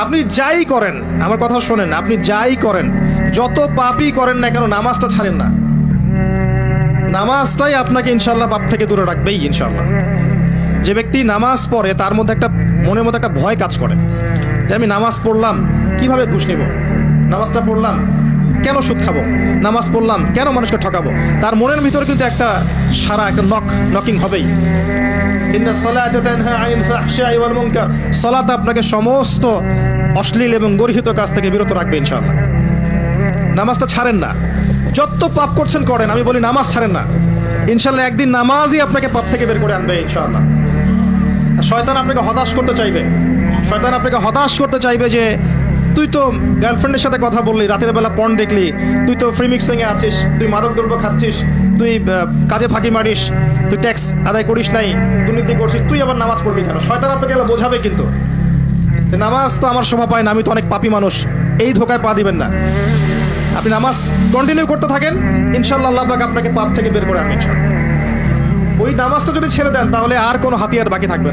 আপনি যাই করেন, আমার কথা শোনেন, আপনি যাই করেন, যত পাপই করেন না কেন, নামাজটা ছাড়েন না। নামাজটাই আপনাকে ইনশাল্লাহ পাপ থেকে দূরে রাখবেই ইনশাল্লাহ। যে ব্যক্তি নামাজ পড়ে তার মধ্যে একটা মনের মধ্যে একটা ভয় কাজ করে যে আমি নামাজ পড়লাম কিভাবে ঘুষ নিব, নামাজটা পড়লাম কেন সুদ খাবো, নামাজ পড়লাম কেন মানুষকে ঠকাবো। তার মনের ভিতরে কিন্তু একটা সারা একটা নকিং হবেই। সালাত আপনাকে সমস্ত অশ্লীল এবং গর্হিত কাজ থেকে বিরত রাখবে ইনশাআল্লাহ। নামাজটা ছাড়েন না, যত পাপ করছেন করেন, আমি বলি নামাজ ছাড়েন না। ইনশাআল্লাহ একদিন নামাজই আপনাকে পাপ থেকে বের করে আনবে ইনশাআল্লাহ। শয়তান আপনাকে হতাশ করতে চাইবে, শয়তান আপনাকে হতাশ করতে চাইবে যে তুই তো গার্লফ্রেন্ডের সাথে কথা বললি, রাতের বেলা পর্ন দেখলি, তুই তো ফ্রি মিক্সিং এ আছিস, তুই মাদক দ্রব্য খাচ্ছিস, তুই কাজে ফাঁকি মারিস, তুই ট্যাক্স আদায় করিস নাই, দুর্নীতি করছিস, তুই আবার নামাজ পড়বি কেন? শয়তান আপনাকে এগুলো বোঝাবে, কিন্তু নামাজ তো আমার শোভা পায় না, আমি তো অনেক পাপী মানুষ, এই ধোকায় পা দিবেন না। আপনি নামাজ কন্টিনিউ করতে থাকেন, ইনশাআল্লাহ আল্লাহ পাক আপনাকে পাপ থেকে বের করে আনবেন। ওই নামাজটা যদি ছেড়ে দেন তাহলে আর কোনো হাতিয়ার বাকি থাকবে না।